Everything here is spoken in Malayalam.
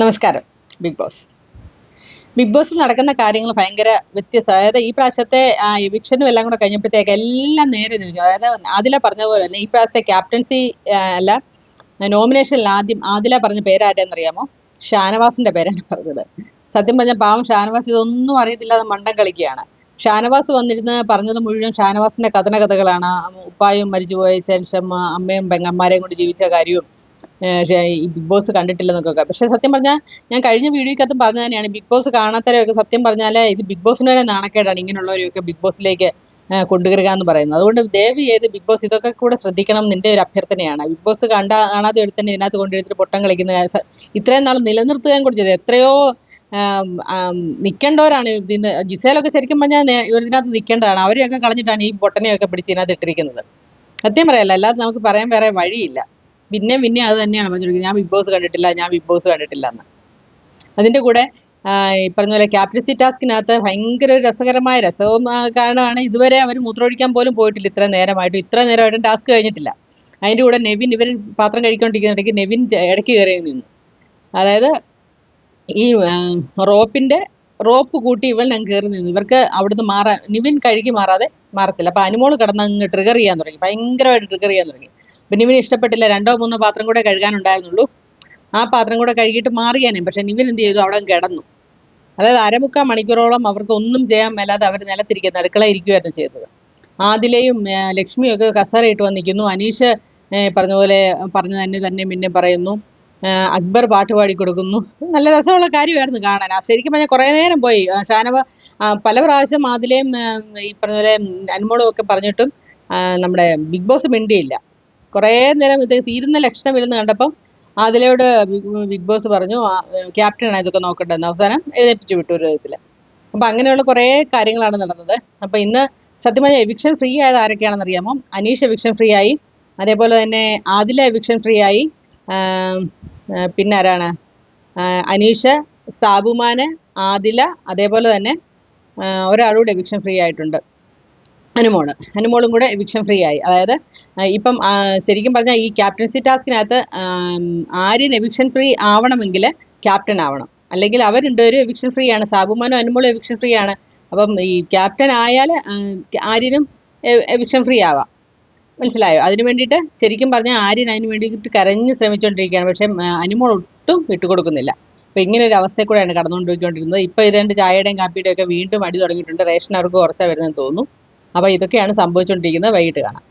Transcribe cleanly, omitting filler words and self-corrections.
നമസ്കാരം. Big boss. ബിഗ് ബോസിൽ നടക്കുന്ന കാര്യങ്ങൾ ഭയങ്കര വ്യത്യസ്തം. അതായത് ഈ പ്രാവശ്യത്തെ എവിക്ഷനും എല്ലാം കൂടെ കഴിഞ്ഞപ്പോഴത്തേക്ക് എല്ലാം നേരെ തിരിഞ്ഞു. അതായത് ആദില പറഞ്ഞ പോലെ തന്നെ ഈ പ്രാവശ്യത്തെ ക്യാപ്റ്റൻസി അല്ല, നോമിനേഷനിൽ ആദ്യം ആദില പറഞ്ഞ പേരാരെന്നറിയാമോ? ഷാനവാസിന്റെ പേരാണ് പറഞ്ഞത്. സത്യം പറഞ്ഞ പാവം ഷാനവാസ് ഇതൊന്നും അറിയത്തില്ലാതെ മണ്ടൻ കളിക്കുകയാണ്. ഷാനവാസ് വന്നിരുന്ന് പറഞ്ഞത് മുഴുവൻ ഷാനവാസിന്റെ കഥകളാണ്. ഉപ്പായും മരിച്ചുപോയ ശേഷം അമ്മയും പെങ്ങന്മാരെയും കൊണ്ട് ജീവിച്ച കാര്യവും ഈ ബിഗ് ബോസ് കണ്ടിട്ടില്ലെന്നൊക്കെ. പക്ഷെ സത്യം പറഞ്ഞാൽ ഞാൻ കഴിഞ്ഞ വീഡിയോക്കകത്തും പറഞ്ഞ തന്നെയാണ്, ബിഗ് ബോസ് കാണാത്തവരൊക്കെ സത്യം പറഞ്ഞാൽ ഇത് ബിഗ് ബോസിന് തന്നെ നാണക്കേടാണ് ഇങ്ങനെയുള്ളവരെയൊക്കെ ബിഗ് ബോസിലേക്ക് കൊണ്ടുവരിക എന്ന് പറയുന്നത്. അതുകൊണ്ട് ദയവ് ചെയ്ത് ബിഗ് ബോസ് ഇതൊക്കെ കൂടെ ശ്രദ്ധിക്കണം നിന്റെ ഒരു അഭ്യർത്ഥനയാണ്. ബിഗ് ബോസ് കാണാതെ തന്നെ ഇതിനകത്ത് കൊണ്ടുവരുത്തിട്ട് പൊട്ടം കളിക്കുന്ന ഇത്രയും നാൾ നിലനിർത്തുകയും കൂടി ചെയ്തത് എത്രയോ നിൽക്കേണ്ടവരാണ്. ഇതിന് ജിസേലൊക്കെ ശരിക്കും പറഞ്ഞാൽ ഇതിനകത്ത് നിൽക്കേണ്ടതാണ്. അവരെയൊക്കെ കളഞ്ഞിട്ടാണ് ഈ പൊട്ടനെയൊക്കെ പിടിച്ച് ഇതിനകത്ത് ഇട്ടിരിക്കുന്നത്. സത്യം പറയല്ല, അല്ലാതെ നമുക്ക് പറയാൻ വേറെ വഴിയില്ല. പിന്നെ അത് തന്നെയാണ് പറഞ്ഞിരിക്കുന്നത്, ഞാൻ ബിഗ് ബോസ് കണ്ടിട്ടില്ല എന്ന്. അതിൻ്റെ കൂടെ ഈ പറഞ്ഞ പോലെ ക്യാപ്റ്റൻസി ടാസ്കിനകത്ത് ഭയങ്കര ഒരു രസകരമായ രസവും കാരണമാണ് ഇതുവരെ അവർ മൂത്രമൊഴിക്കാൻ പോലും പോയിട്ടില്ല. ഇത്ര നേരമായിട്ടും ടാസ്ക് കഴിഞ്ഞിട്ടില്ല. അതിൻ്റെ കൂടെ നെവിൻ ഇവർ പാത്രം കഴിക്കൊണ്ടിരിക്കുന്നിടയ്ക്ക് നെവിൻ ഇടയ്ക്ക് കയറി നിന്നു. അതായത് ഈ റോപ്പ് കൂട്ടി ഇവൻ അങ്ങ് കയറി നിന്നു. ഇവർക്ക് അവിടുന്ന് നിവിൻ കഴുകി മാറത്തില്ല. അപ്പോൾ അനുമോൾ കിടന്ന് അങ്ങ് ട്രിഗർ ചെയ്യാൻ തുടങ്ങി, ഭയങ്കരമായിട്ട് ട്രിഗർ ചെയ്യാൻ തുടങ്ങി. അപ്പം നിവിന് ഇഷ്ടപ്പെട്ടില്ല. 2-3 പാത്രം കൂടെ കഴുകാനുണ്ടായിരുന്നുള്ളൂ. ആ പാത്രം കൂടെ കഴുകിയിട്ട് മാറിയാനേ. പക്ഷെ നിവിൻ എന്ത് ചെയ്തു? അവിടെ കിടന്നു. അതായത് 1/4 മണിക്കൂറോളം അവർക്ക് ഒന്നും ചെയ്യാൻ മേലാതെ അവർ നിലത്തിരിക്കുന്നത്, അടുക്കള ഇരിക്കുകയായിരുന്നു ചെയ്തത്. ആദിലയും ലക്ഷ്മിയും ഒക്കെ കസേരയിട്ട് വന്നിരിക്കുന്നു. അനീഷ് പറഞ്ഞ പോലെ പറഞ്ഞു തന്നെ പിന്നെ പറയുന്നു. അക്ബർ പാട്ട് പാടി കൊടുക്കുന്നു. നല്ല രസമുള്ള കാര്യമായിരുന്നു കാണാൻ. ശരിക്കും പറഞ്ഞാൽ കുറേ നേരം പോയി. പല പ്രാവശ്യം ആദിലയും ഈ പറഞ്ഞ പോലെ അനുമോളും ഒക്കെ പറഞ്ഞിട്ടും നമ്മുടെ ബിഗ് ബോസ് മിണ്ടിയില്ല. കുറേ നേരം ഇത് തീരുന്ന ലക്ഷണമില്ലെന്ന് കണ്ടപ്പം അതിലോട് ബിഗ് ബോസ് പറഞ്ഞു ക്യാപ്റ്റനാണ് ഇതൊക്കെ നോക്കേണ്ടതെന്ന്. അവസാനം എഴുന്നേപ്പിച്ചു വിട്ടു ഒരു വിധത്തിൽ. അപ്പം അങ്ങനെയുള്ള കുറേ കാര്യങ്ങളാണ് നടന്നത്. അപ്പം ഇന്ന് സത്യം പറഞ്ഞാൽ എവിക്ഷൻ ഫ്രീ ആയത് ആരൊക്കെയാണെന്ന് അറിയാമോ? അനീഷ് എവിക്ഷൻ ഫ്രീ ആയി, അതേപോലെ തന്നെ ആദില എവിക്ഷൻ ഫ്രീ ആയി, പിന്നെ ആരാണ്? അനീഷ്, സാബുമാന്, ആദില, അതേപോലെ തന്നെ ഒരാളൂടെ എവിക്ഷൻ ഫ്രീ ആയിട്ടുണ്ട്, അനുമോളും കൂടെ എവിക്ഷൻ ഫ്രീ ആയി. അതായത് ഇപ്പം ശരിക്കും പറഞ്ഞാൽ ഈ ക്യാപ്റ്റൻസി ടാസ്കിനകത്ത് ആര്യൻ എവിക്ഷൻ ഫ്രീ ആവണമെങ്കിൽ ക്യാപ്റ്റൻ ആവണം. അല്ലെങ്കിൽ അവർ രണ്ടുപേരും എവിക്ഷൻ ഫ്രീ ആണ്. സാബുമാനും അനുമോളും എവിക്ഷൻ ഫ്രീ ആണ്. അപ്പം ഈ ക്യാപ്റ്റൻ ആയാൽ ആര്യനും എവിക്ഷൻ ഫ്രീ ആവാം. മനസ്സിലായോ? അതിന് വേണ്ടിയിട്ട് ശരിക്കും പറഞ്ഞാൽ ആര്യൻ അതിന് വേണ്ടിയിട്ട് കരഞ്ഞ് ശ്രമിച്ചുകൊണ്ടിരിക്കുകയാണ്. പക്ഷേ അനുമോൾ ഒട്ടും വിട്ടുകൊടുക്കുന്നില്ല. അപ്പം ഇങ്ങനെ ഒരു അവസ്ഥയിൽ കൂടെയാണ് കടന്നുകൊണ്ടിരിക്കുന്നത്. ഇപ്പോൾ ഇതുകൊണ്ട് ചായയുടെയും കാപ്പിയുടെയും ഒക്കെ വീണ്ടും അടി തുടങ്ങിയിട്ടുണ്ട്. റേഷൻ അവർക്ക് കുറച്ചാണ് വരുന്നതെന്ന് തോന്നുന്നു. അപ്പോൾ ഇതൊക്കെയാണ് സംഭവിച്ചുകൊണ്ടിരിക്കുന്നത്. വൈകിട്ട് കാണാം.